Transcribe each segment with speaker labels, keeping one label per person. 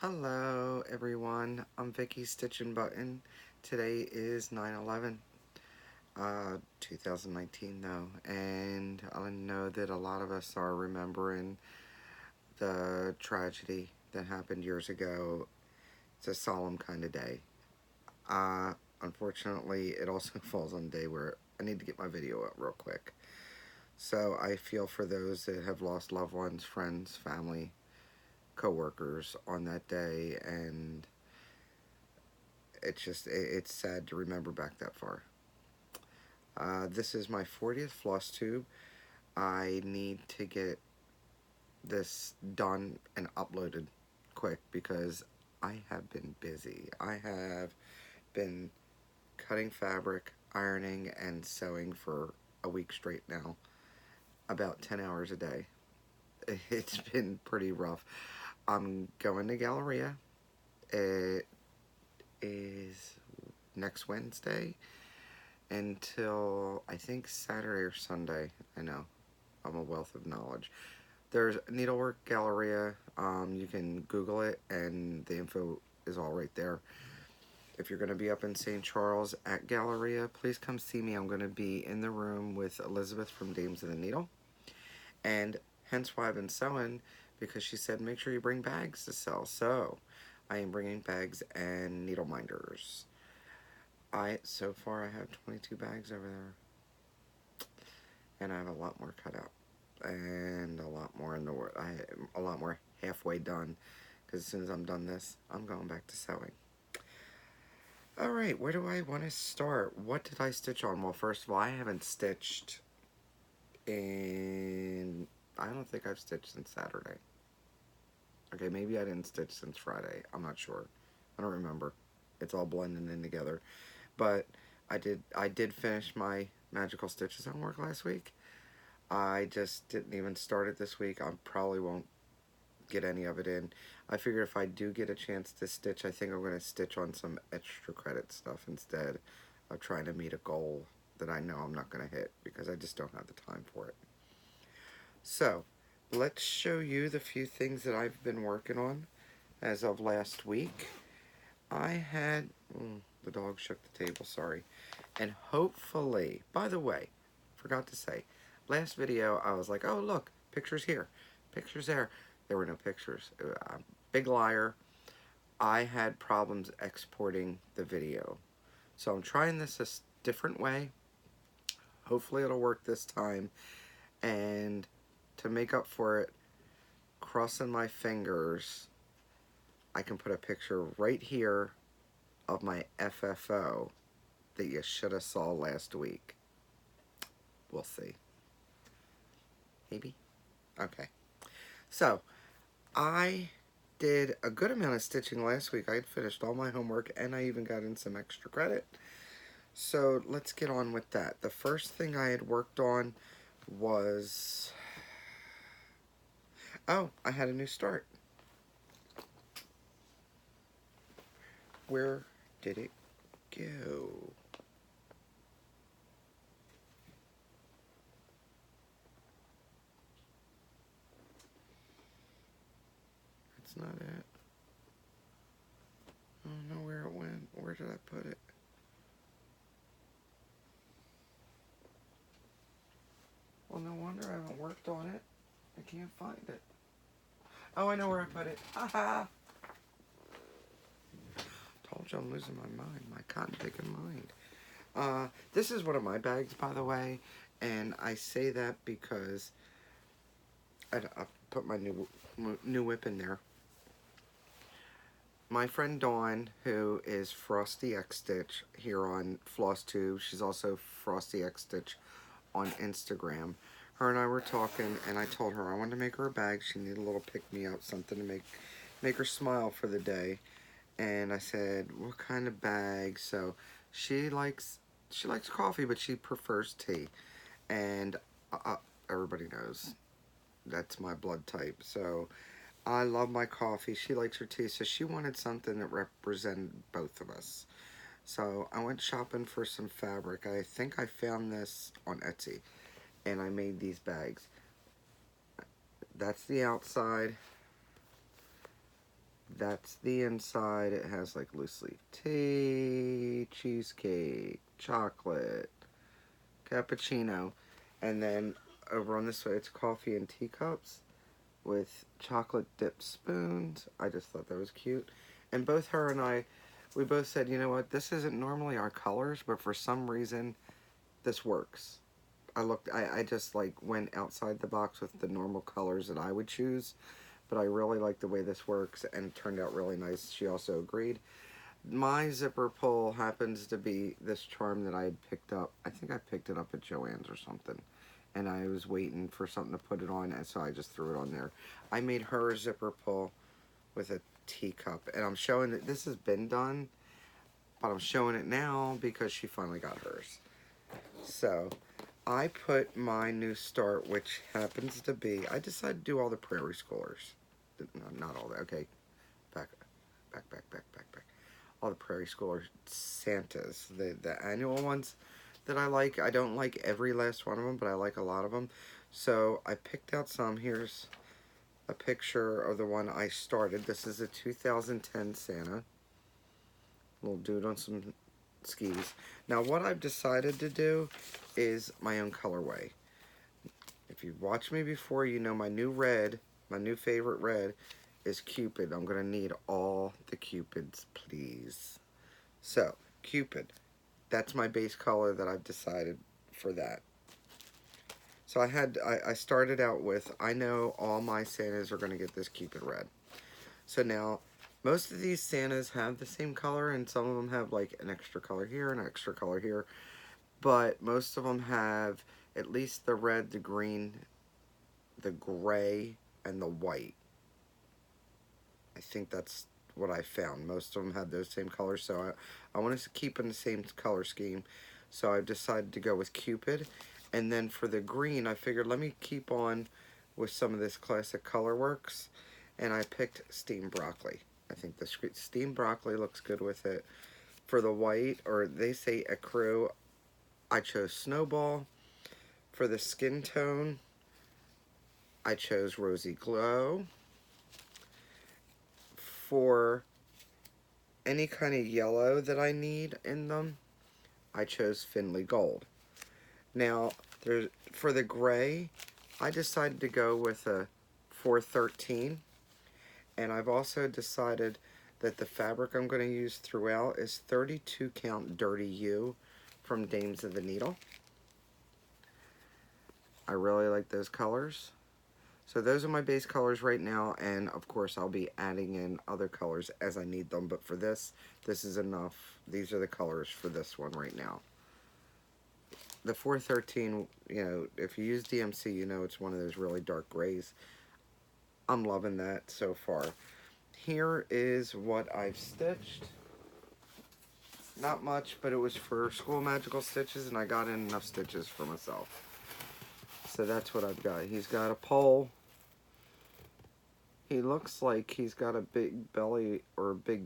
Speaker 1: Hello everyone, I'm Vicky's StitchNButton. Today is 9/11, 2019 though, and I know that a lot of us are remembering the tragedy that happened years ago. It's a solemn kind of day. Uh, Unfortunately, it also falls on a day where I need to get my video out real quick. So I feel for those that have lost loved ones, friends, family, co-workers on that day, and it's sad to remember back that far. This is my 40th floss tube. I need to get this done and uploaded quick because I have been busy. I have been cutting fabric, ironing, and sewing for a week straight now, about 10 hours a day. It's been pretty rough. I'm going to Galleria. It is next Wednesday until I think Saturday or Sunday. I know, I'm a wealth of knowledge. There's Needlework Galleria. You can Google it and the info is all right there. If you're going to be up in St. Charles at Galleria, please come see me. I'm going to be in the room with Elizabeth from Dames of the Needle. And hence why I've been sewing, because she said make sure you bring bags to sell. So I am bringing bags and needle minders. So far I have 22 bags over there. And I have a lot more cut out. And a lot more in the work. A lot more halfway done. Because as soon as I'm done this, I'm going back to sewing. Alright, where do I want to start? What did I stitch on? Well, first of all, I haven't stitched in... I don't think I've stitched since Saturday. Okay, maybe I didn't stitch since Friday. I'm not sure. I don't remember. It's all blending in together. But I did finish my magical stitches on work last week. I just didn't even start it this week. I probably won't get any of it in. I figure if I do get a chance to stitch, I think I'm going to stitch on some extra credit stuff instead of trying to meet a goal that I know I'm not going to hit because I just don't have the time for it. So, let's show you the few things that I've been working on as of last week. I had... the dog shook the table, sorry. And hopefully, by the way, forgot to say, last video I was like, oh look, pictures here, pictures there. There were no pictures. Big liar. I had problems exporting the video. So I'm trying this a different way. Hopefully it'll work this time. And to make up for it, crossing my fingers, I can put a picture right here of my FFO that you should have saw last week. We'll see. Maybe? Okay. So, I did a good amount of stitching last week. I had finished all my homework and I even got in some extra credit. So, let's get on with that. The first thing I had worked on was... oh, I had a new start. Where did it go? That's not it. I don't know where it went. Where did I put it? Well, no wonder I haven't worked on it. I can't find it. Oh, I know where I put it. Aha! Told you I'm losing my mind. My cotton picking mind. This is one of my bags, by the way. And I say that because I put my new whip in there. My friend Dawn, who is Frosty XStitch here on Flosstube, she's also Frosty XStitch on Instagram. Her and I were talking, and I told her I wanted to make her a bag. She needed a little pick-me-up, something to make her smile for the day. And I said, what kind of bag? So she likes coffee, but she prefers tea. And everybody knows that's my blood type. So I love my coffee. She likes her tea. So she wanted something that represented both of us. So I went shopping for some fabric. I think I found this on Etsy. And I made these bags. That's the outside. That's the inside. It has like loose leaf tea, cheesecake, chocolate, cappuccino, and then over on this way it's coffee and teacups with chocolate dipped spoons. I just thought that was cute. And both her and I, we both said, you know what, this isn't normally our colors, but for some reason this works. I just like went outside the box with the normal colors that I would choose, but I really like the way this works and it turned out really nice. She also agreed. My zipper pull happens to be this charm that I had picked up. I think I picked it up at Joann's or something. And I was waiting for something to put it on, and so I just threw it on there. I made her zipper pull with a teacup, and I'm showing that this has been done, but I'm showing it now because she finally got hers. So, I put my new start, which happens to be, I decided to do all the prairie schoolers. No, not all that, okay. Back. All the prairie schooler Santas, the annual ones that I like. I don't like every last one of them, but I like a lot of them. So I picked out some. Here's a picture of the one I started. This is a 2010 Santa. Little dude on some skis. Now what I've decided to do is my own colorway. If you've watched me before, you know my new red, my new favorite red is Cupid. I'm going to need all the Cupids, please. So, Cupid. That's my base color that I've decided for that. So I started out with, I know all my Santas are going to get this Cupid red. So now, most of these Santas have the same color, and some of them have like an extra color here, an extra color here. But most of them have at least the red, the green, the gray, and the white. I think that's what I found. Most of them had those same colors, so I wanted to keep in the same color scheme. So I decided to go with Cupid. And then for the green, I figured let me keep on with some of this classic color works. And I picked steamed broccoli. I think the steamed broccoli looks good with it. For the white, or they say ecru, I chose Snowball. For the skin tone, I chose Rosy Glow. For any kind of yellow that I need in them, I chose Finley Gold. Now, for the gray, I decided to go with a 413, and I've also decided that the fabric I'm going to use throughout is 32 count Dirty U from Dames of the Needle. I really like those colors. So those are my base colors right now, and of course I'll be adding in other colors as I need them, but for this is enough. These are the colors for this one right now. The 413, you know, if you use DMC, you know it's one of those really dark grays. I'm loving that so far. Here is what I've stitched. Not much, but it was for School Magical Stitches, and I got in enough stitches for myself. So that's what I've got. He's got a pole. He looks like he's got a big belly or a big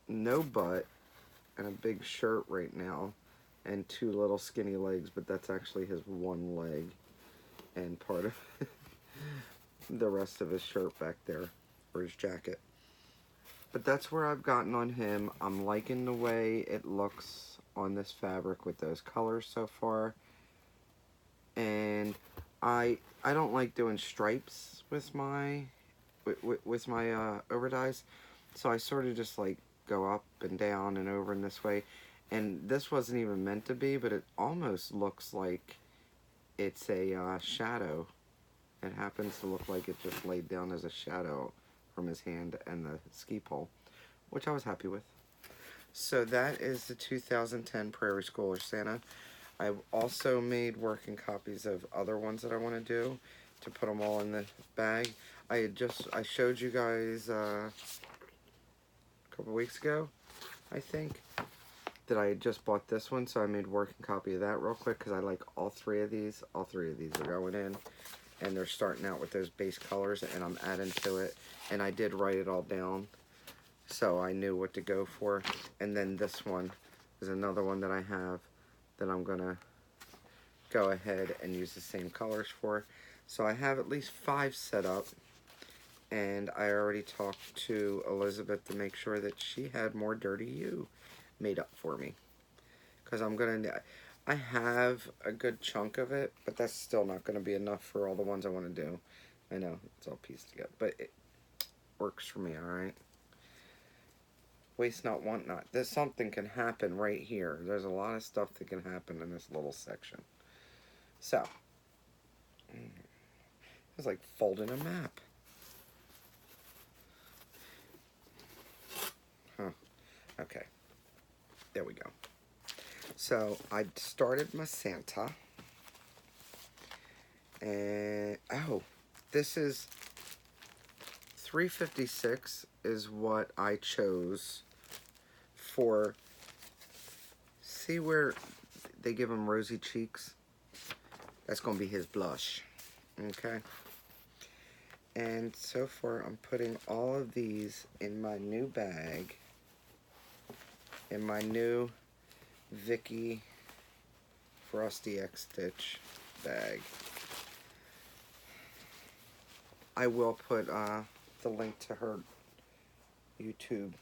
Speaker 1: no butt and a big shirt right now and two little skinny legs, but that's actually his one leg and part of the rest of his shirt back there, or his jacket. But that's where I've gotten on him. I'm liking the way it looks on this fabric with those colors so far. And I don't like doing stripes with my overdyes, so I sort of just like go up and down and over in this way. And this wasn't even meant to be, but it almost looks like it's a shadow. It happens to look like it just laid down as a shadow from his hand and the ski pole, which I was happy with. So that is the 2010 Prairie Schooler Santa. I've also made working copies of other ones that I want to do to put them all in the bag. I showed you guys a couple weeks ago, I think, that I had just bought this one, so I made a working copy of that real quick because I like all three of these. All three of these are going in, and they're starting out with those base colors, and I'm adding to it, and I did write it all down, so I knew what to go for. And then this one is another one that I have that I'm gonna go ahead and use the same colors for. So I have at least 5 set up, And I already talked to Elizabeth to make sure that she had more Dirty You made up for me. Because I have a good chunk of it, but that's still not going to be enough for all the ones I want to do. I know, it's all pieced together, but it works for me, alright? Waste not, want not. There's something can happen right here. There's a lot of stuff that can happen in this little section. So, it's like folding a map. Huh. Okay. There we go. So, I started my Santa. And, oh, this is 356 is what I chose for, see where they give him rosy cheeks? That's going to be his blush. Okay. And so far, I'm putting all of these in my new bag. In my new Vicky Frosty XStitch bag. I will put the link to her YouTube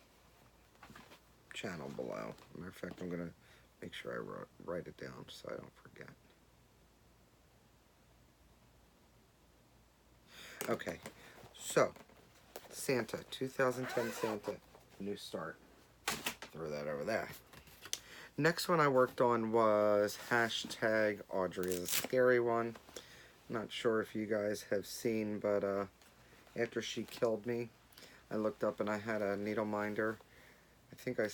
Speaker 1: channel below. Matter of fact, I'm going to make sure I write it down so I don't forget. Okay, so Santa, 2010 Santa, new start. Throw that over there. Next one I worked on was hashtag Audrey is a scary one. Not sure if you guys have seen, but after she killed me, I looked up and I had a needle minder. I think I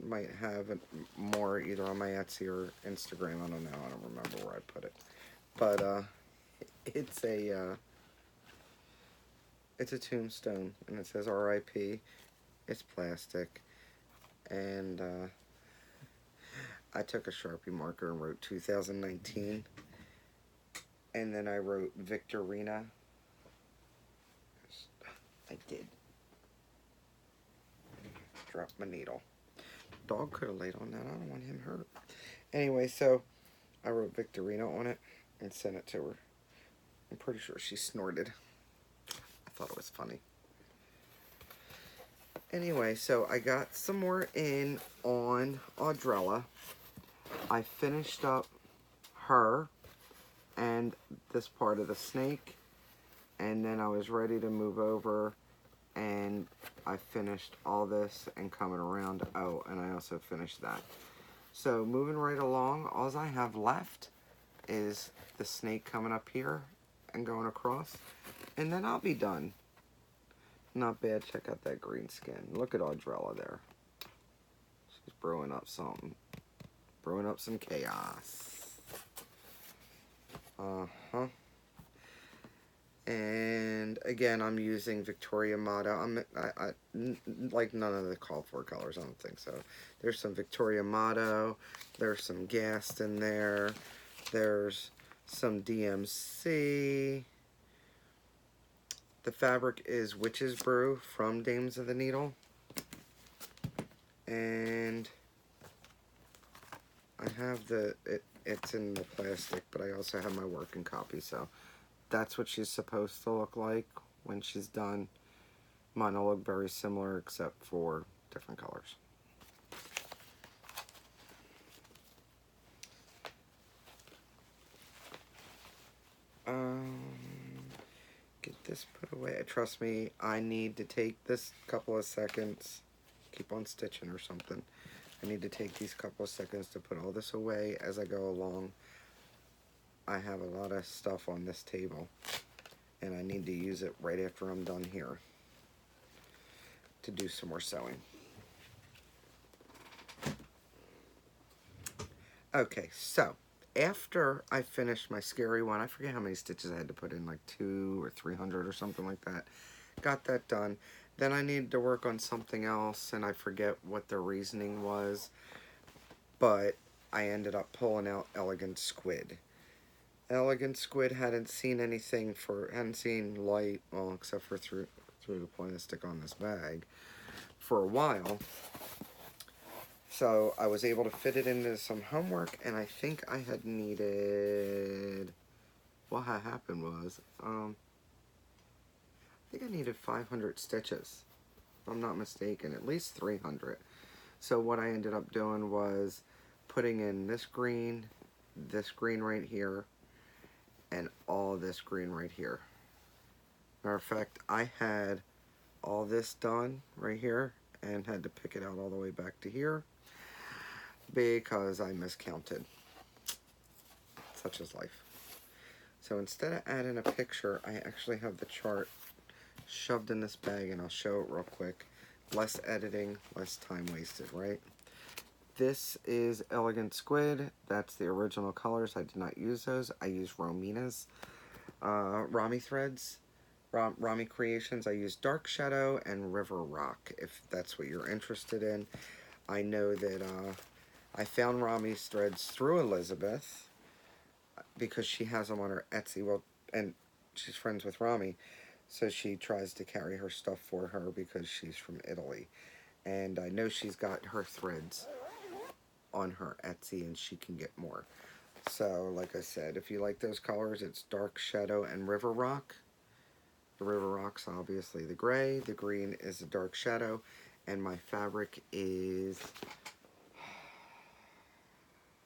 Speaker 1: might have it more either on my Etsy or Instagram. I don't know. I don't remember where I put it. But it's a tombstone, and it says R.I.P. It's plastic, and I took a Sharpie marker and wrote 2019, and then I wrote Victorina. I did. Drop my needle. Dog could have laid on that. I don't want him hurt. Anyway, so I wrote Victorina on it and sent it to her. I'm pretty sure she snorted. I thought it was funny. Anyway, so I got some more in on Drella. I finished up her and this part of the snake, and then I was ready to move over, and I finished all this and coming around. Oh, and I also finished that. So moving right along, all I have left is the snake coming up here and going across, and then I'll be done. Not bad. Check out that green skin. Look at Drella there. She's brewing up something. Brewing up some chaos. Uh-huh. And again, I'm using Victoria Motto. I like none of the called for colors. I don't think so. There's some Victoria Motto. There's some Gast in there. There's some DMC. The fabric is Witch's Brew from Dames of the Needle. And I have it's in the plastic, but I also have my working copy, so that's what she's supposed to look like when she's done. Mine will look very similar except for different colors. Get this put away. Trust me, I need to take this couple of seconds. Keep on stitching or something. I need to take these couple of seconds to put all this away as I go along. I have a lot of stuff on this table, and I need to use it right after I'm done here to do some more sewing. Okay, so after I finished my scary one, I forget how many stitches I had to put in, like 200 or 300 or something like that. Got that done. Then I needed to work on something else, and I forget what the reasoning was, but I ended up pulling out Elegant Squid. Elegant Squid hadn't seen light, well, except for through the plastic on this bag, for a while. So I was able to fit it into some homework, and I think I had needed, what had happened was, think I needed 500 stitches, if I'm not mistaken, at least 300. So what I ended up doing was putting in this green right here, and all this green right here. Matter of fact, I had all this done right here and had to pick it out all the way back to here because I miscounted. Such is life. So instead of adding a picture, I actually have the chart shoved in this bag, and I'll show it real quick. Less editing, less time wasted, right? This is Elegant Squid. That's the original colors. I did not use those. I used Romina's Rami threads. Rami Creations. I used Dark Shadow and River Rock, if that's what you're interested in. I know that I found Rami's threads through Elizabeth because she has them on her Etsy. Well, and she's friends with Rami, so she tries to carry her stuff for her because she's from Italy. And I know she's got her threads on her Etsy, and she can get more. So, like I said, if you like those colors, it's Dark Shadow and River Rock. The River Rock's obviously the gray, the green is the Dark Shadow, and my fabric is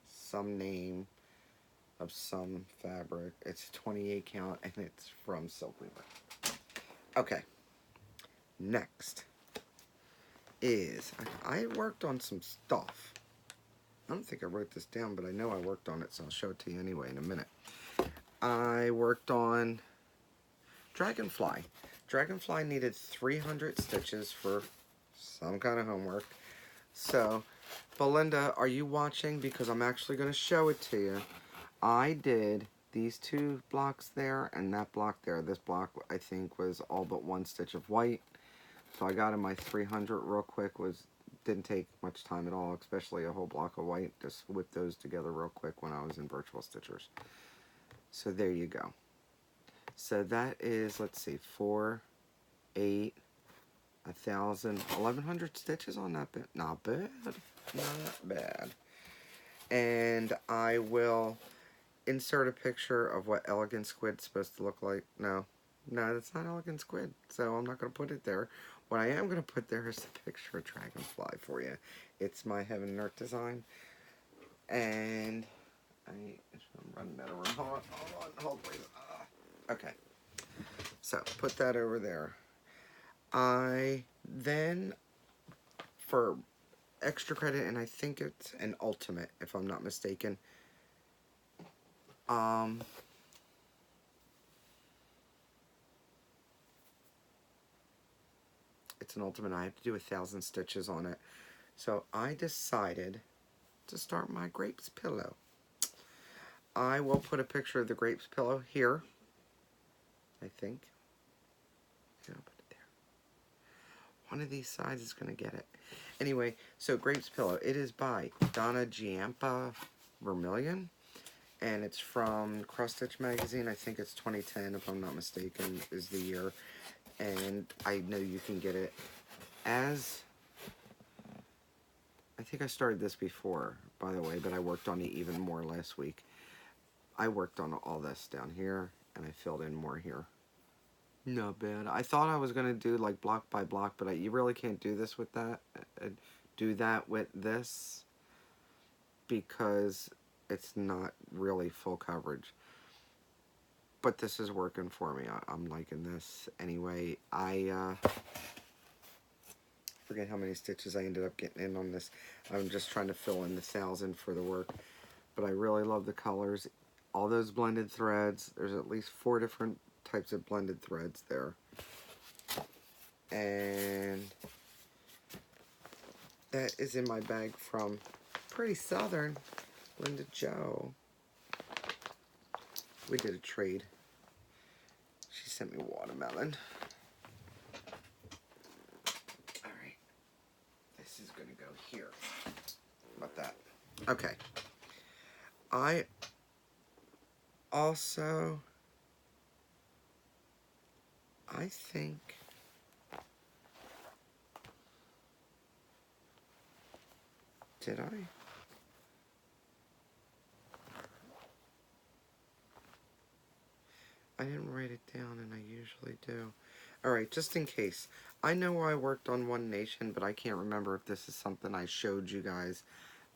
Speaker 1: some name of some fabric. It's 28 count, and it's from Silk Weaver. Okay, next is, I worked on some stuff. I don't think I wrote this down, but I know I worked on it, so I'll show it to you anyway in a minute. I worked on Dragonfly. Dragonfly needed 300 stitches for some kind of homework. So, Belinda, are you watching? Because I'm actually going to show it to you. I did these 2 blocks there and that block there. This block, I think, was all but 1 stitch of white. So I got in my 300 real quick. Didn't take much time at all, especially a whole block of white. Just whip those together real quick when I was in Virtual Stitchers. So there you go. So that is, let's see, 4, 8, 1,000, 1,100 stitches on that bit. Not bad. Not bad. And I will insert a picture of what Elegant Squid's supposed to look like. No, that's not Elegant Squid, so I'm not going to put it there. What I am going to put there is a picture of Dragonfly for you. It's my Heaven and Earth design. And I'm running out of room. Hold on, please. Okay. So, put that over there. I then, for extra credit, and I think it's an ultimate, if I'm not mistaken, it's an ultimate. I have to do 1,000 stitches on it. So I decided to start my grapes pillow. I will put a picture of the grapes pillow here, I think. Yeah, I'll put it there. One of these sides is going to get it. Anyway, so grapes pillow. It is by Donna Giampa Vermilion, and it's from Cross Stitch magazine. I think it's 2010, if I'm not mistaken, is the year. And I know you can get it as, I think I started this before, by the way, but I worked on it even more last week. I worked on all this down here, and I filled in more here. Not bad. I thought I was going to do like block by block, but you really can't do this with that. Do that with this, because it's not really full coverage. But this is working for me. I'm liking this. Anyway, I forget how many stitches I ended up getting in on this. I'm just trying to fill in the 1,000 for the work. But I really love the colors. All those blended threads. There's at least 4 different types of blended threads there. And that is in my bag from Pretty Southern, Linda Joe. We did a trade. She sent me watermelon. Alright. This is going to go here. How about that? Okay. I also, I think, did I? I didn't write it down, and I usually do. Alright, just in case. I know I worked on One Nation, but I can't remember if this is something I showed you guys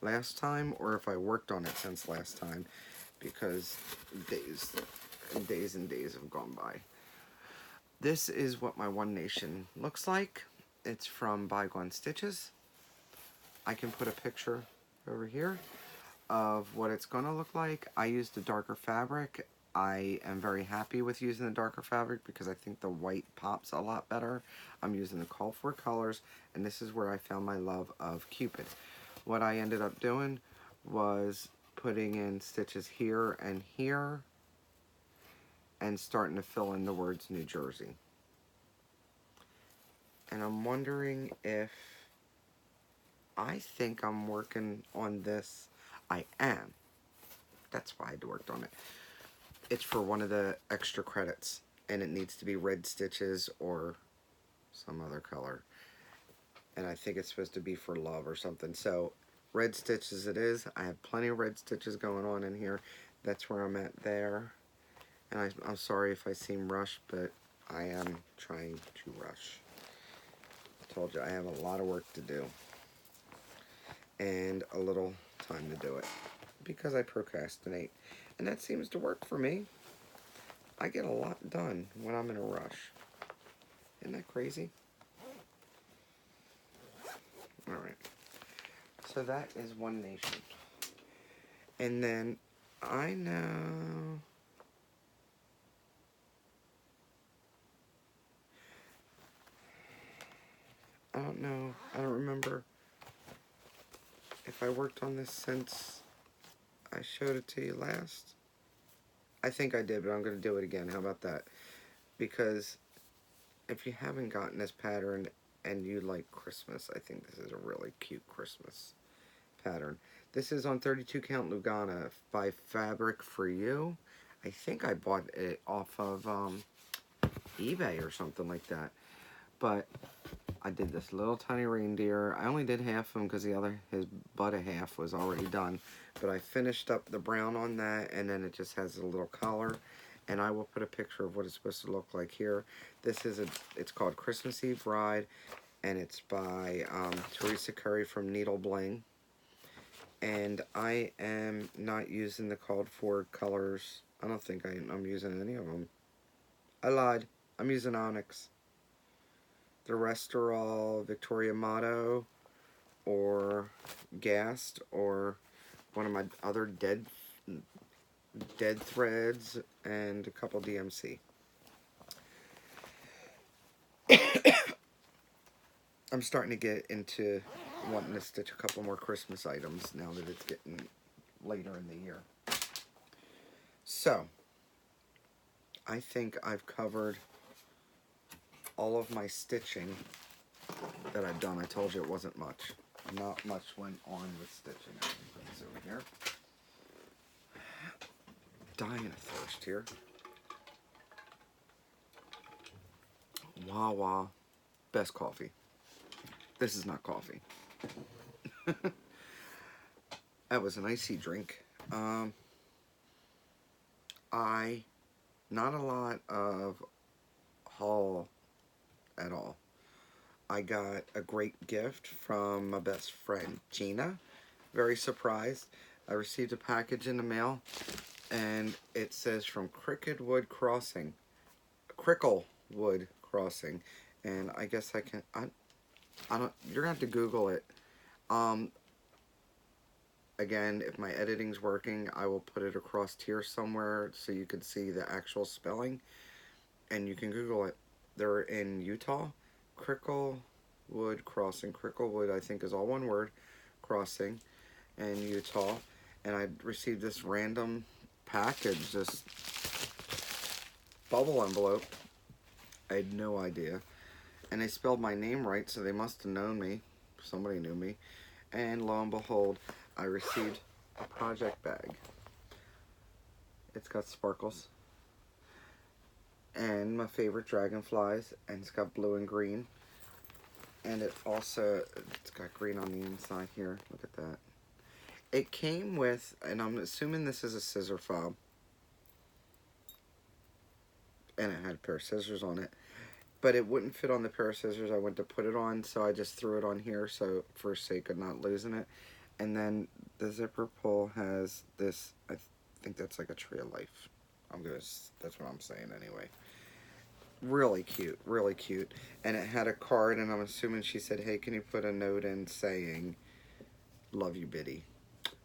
Speaker 1: last time or if I worked on it since last time, because days and days and days have gone by. This is what my One Nation looks like. It's from Bygone Stitches. I can put a picture over here of what it's going to look like. I used a darker fabric. I am very happy with using the darker fabric because I think the white pops a lot better. I'm using the called for colors, and this is where I found my love of Cupid. What I ended up doing was putting in stitches here and starting to fill in the words New Jersey. And I'm wondering if I think I'm working on this. I am. That's why I worked on it. It's for one of the extra credits, and it needs to be red stitches or some other color. And I think it's supposed to be for love or something. So red stitches it is. I have plenty of red stitches going on in here. That's where I'm at there. And I'm sorry if I seem rushed, but I am trying to rush. I told you I have a lot of work to do and a little time to do it because I procrastinate, and that seems to work for me. I get a lot done when I'm in a rush. Isn't that crazy? Alright, so that is One Nation. And then I know I don't remember if I worked on this since I showed it to you last. I think I did, but I'm going to do it again. How about that? Because if you haven't gotten this pattern and you like Christmas, I think this is a really cute Christmas pattern. This is on 32 count Lugana by Fabric for You. I think I bought it off of eBay or something like that. But I did this little tiny reindeer. I only did half of him because his butt half was already done. But I finished up the brown on that, and then it just has a little collar. And I will put a picture of what it's supposed to look like here. This is it's called Christmas Eve Ride, and it's by Teresa Curry from Needle Bling. And I am not using the called for colors. I don't think I'm using any of them. I lied. I'm using Onyx. The rest are all Victoria Motto or Gast or one of my other dead threads and a couple DMC. I'm starting to get into wanting to stitch a couple more Christmas items now that it's getting later in the year. So, I think I've covered all of my stitching that I've done. I told you it wasn't much. Not much went on with stitching. I can put this over here. Dying of thirst here. Wawa. Best coffee. This is not coffee. That was an icy drink. Not a lot of haul at all. I got a great gift from my best friend Gina. Very surprised. I received a package in the mail, and it says from Cricklewood Crossing, and I guess I can. I don't. You're gonna have to Google it. Again, if my editing's working, I will put it across here somewhere so you can see the actual spelling, and you can Google it. They're in Utah. Cricklewood Crossing. Cricklewood, I think, is all one word. Crossing, in Utah. And I received this random package, this bubble envelope. I had no idea. And they spelled my name right, so they must have known me. Somebody knew me. And lo and behold, I received a project bag. It's got sparkles. And my favorite dragonflies, and it's got blue and green, and it's got green on the inside here. Look at that. It came with, and I'm assuming this is a scissor fob, and it had a pair of scissors on it, but it wouldn't fit on the pair of scissors I went to put it on, so I just threw it on here so for sake of not losing it. And then the zipper pull has this, I think that's like a tree of life. That's what I'm saying anyway. Really cute, really cute. And it had a card, and I'm assuming she said, hey, can you put a note in saying, love you, Biddy,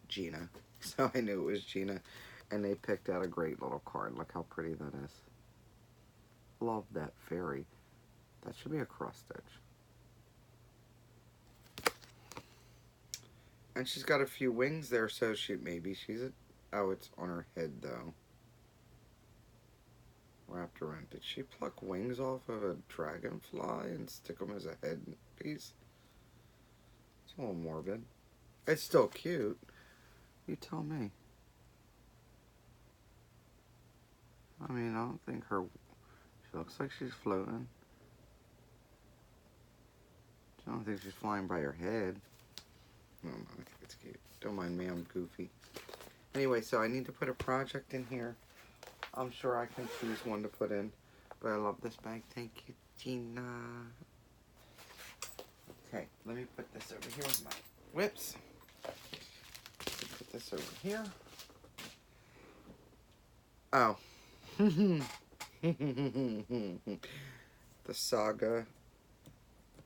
Speaker 1: Gina. So I knew it was Gina. And they picked out a great little card. Look how pretty that is. Love that fairy. That should be a cross stitch. And she's got a few wings there, so maybe she's a... Oh, it's on her head, though. Wrapped around. Did she pluck wings off of a dragonfly and stick them as a head piece? It's a little morbid. It's still cute. You tell me. I mean, I don't think her... She looks like she's floating. I don't think she's flying by her head. No, I think it's cute. Don't mind me, I'm goofy. Anyway, so I need to put a project in here. I'm sure I can choose one to put in. But I love this bag. Thank you, Gina. Okay, let me put this over here with my whips. Put this over here. Oh. The saga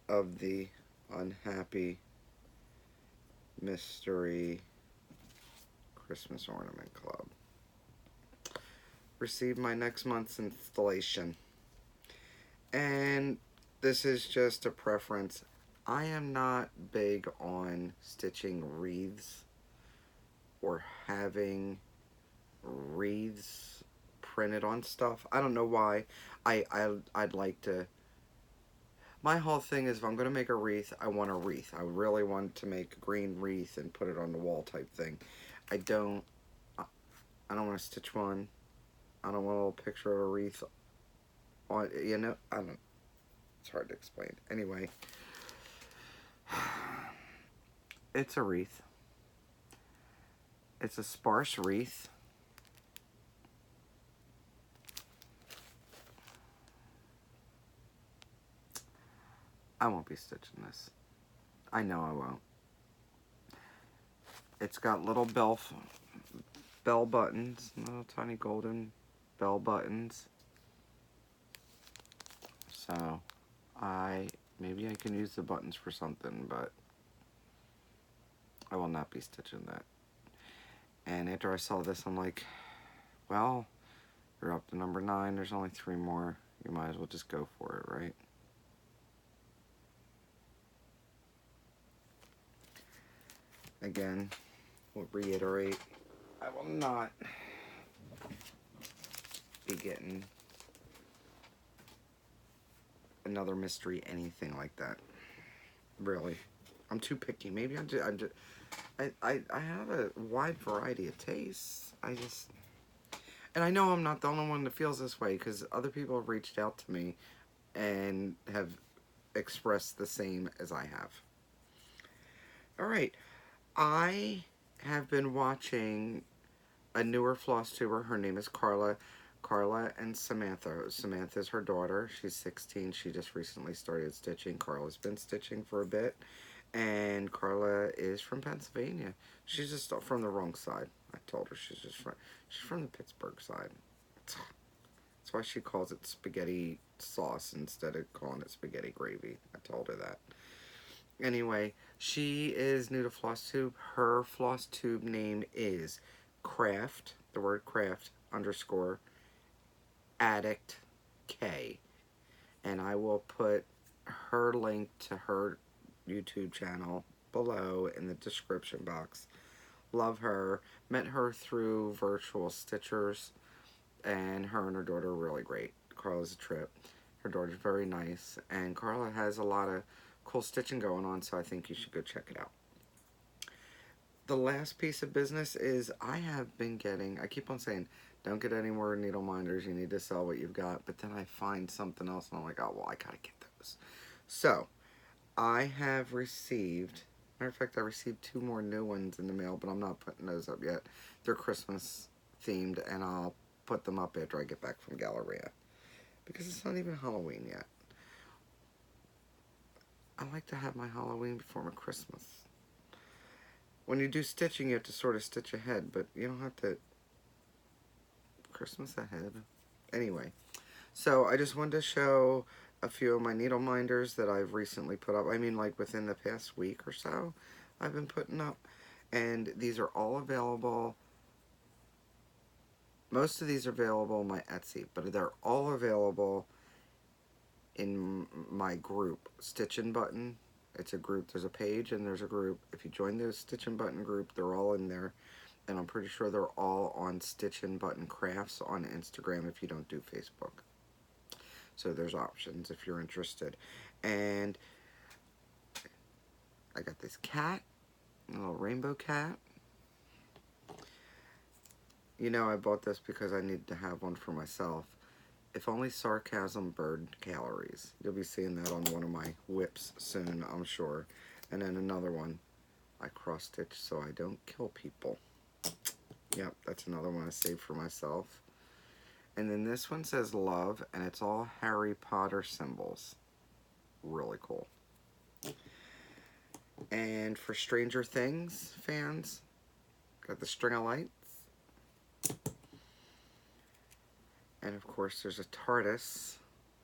Speaker 1: of the unhappy mystery Christmas ornament club. Receive my next month's installation. And this is just a preference. I am not big on stitching wreaths or having wreaths printed on stuff. I don't know why. I'd like to... My whole thing is if I'm going to make a wreath, I want a wreath. I really want to make a green wreath and put it on the wall type thing. I don't want to stitch one. I don't want a little picture of a wreath on, you know, I don't, it's hard to explain. Anyway, it's a wreath. It's a sparse wreath. I won't be stitching this. I know I won't. It's got little bell buttons, little tiny golden bell buttons. So, maybe I can use the buttons for something, but I will not be stitching that. And after I saw this, I'm like, well, you're up to number 9. There's only 3 more. You might as well just go for it, right? Again, we'll reiterate, I will not be getting another mystery anything like that. Really. I'm too picky. Maybe I have a wide variety of tastes. And I know I'm not the only one that feels this way, because other people have reached out to me and have expressed the same as I have. Alright, I have been watching a newer Flosstuber. Her name is Carla. Carla and Samantha. Samantha's her daughter. She's 16. She just recently started stitching. Carla's been stitching for a bit. And Carla is from Pennsylvania. She's just from the wrong side. I told her she's from the Pittsburgh side. That's why she calls it spaghetti sauce instead of calling it spaghetti gravy. I told her that. Anyway, she is new to Flosstube. Her Flosstube name is Craft, the word craft, _ Addict K. And I will put her link to her YouTube channel below in the description box. Love her. Met her through Virtual Stitchers, and her and her daughter are really great. Carla's a trip. Her daughter's very nice, and Carla has a lot of cool stitching going on, so I think you should go check it out. The last piece of business is I have been getting, I keep on saying, don't get any more needle minders, you need to sell what you've got, but then I find something else and I'm like, oh, well, I gotta get those. So, I have received, matter of fact, I received 2 more new ones in the mail, but I'm not putting those up yet. They're Christmas themed, and I'll put them up after I get back from Galleria, because it's not even Halloween yet. like to have my Halloween before my Christmas. When you do stitching, you have to sort of stitch ahead, but you don't have to Christmas ahead. Anyway, so I just wanted to show a few of my needle minders that I've recently put up. I mean, like within the past week or so, I've been putting up. And these are all available. Most of these are available on my Etsy, but they're all available in my group, StitchNButton. It's a group. There's a page and there's a group. If you join the StitchNButton group, they're all in there. And I'm pretty sure they're all on StitchNButton Crafts on Instagram if you don't do Facebook. So there's options if you're interested. And I got this cat, a little rainbow cat. You know, I bought this because I needed to have one for myself. If Only Sarcasm Bird Galleries. You'll be seeing that on one of my whips soon, I'm sure. And then another one, I cross-stitch so I don't kill people. Yep, that's another one I saved for myself. And then this one says love, and it's all Harry Potter symbols. Really cool. And for Stranger Things fans, got the string of lights. And of course there's a TARDIS.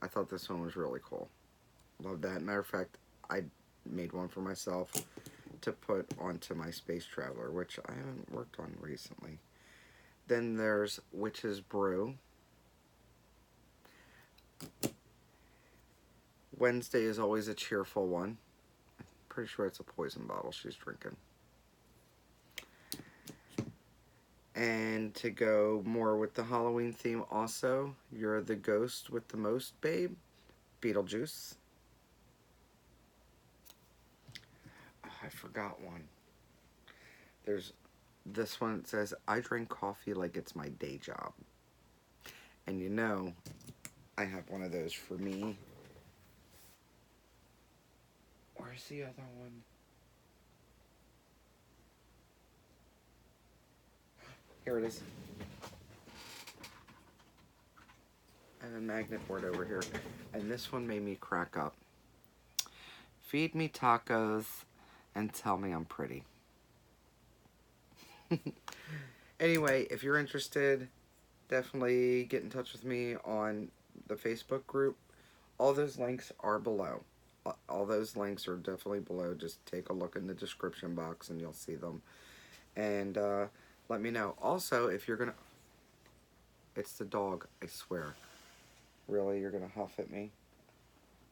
Speaker 1: I thought this one was really cool. Love that. Matter of fact, I made one for myself to put onto my Space Traveler, which I haven't worked on recently. Then there's Witch's Brew. Wednesday is always a cheerful one. I'm pretty sure it's a poison bottle she's drinking. And to go more with the Halloween theme also, You're the Ghost with the Most, Babe. Beetlejuice. Oh, I forgot one. There's this one that says, I drink coffee like it's my day job. And you know, I have one of those for me. Where's the other one? Here it is. I have a magnet board over here. And this one made me crack up. Feed me tacos and tell me I'm pretty. Anyway, if you're interested, definitely get in touch with me on the Facebook group. All those links are below. All those links are definitely below. Just take a look in the description box and you'll see them. And let me know. Also, if you're gonna... It's the dog, I swear. Really, you're gonna huff at me?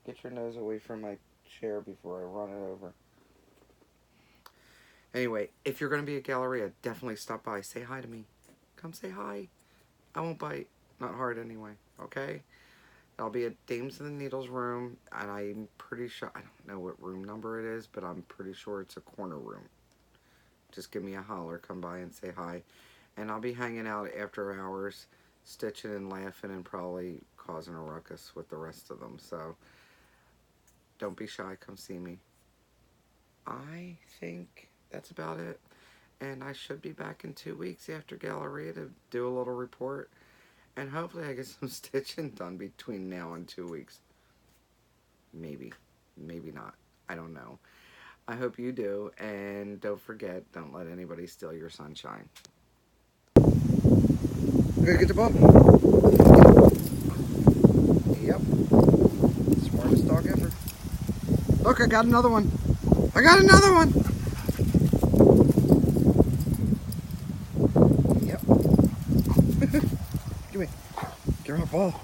Speaker 1: Get your nose away from my chair before I run it over. Anyway, if you're gonna be at Galleria, definitely stop by. Say hi to me. Come say hi. I won't bite. Not hard anyway, okay? I'll be at Dames of the Needles room, and I'm pretty sure... I don't know what room number it is, but I'm pretty sure it's a corner room. Just give me a holler, come by and say hi. And I'll be hanging out after hours, stitching and laughing and probably causing a ruckus with the rest of them. So, don't be shy, come see me. I think that's about it. And I should be back in 2 weeks after Galleria to do a little report. And hopefully I get some stitching done between now and 2 weeks. Maybe. Maybe not. I don't know. I hope you do, and don't forget, don't let anybody steal your sunshine. Gonna get the ball. Yep. Smartest dog ever. Look, I got another one. I got another one. Yep. Give me. Give her a ball.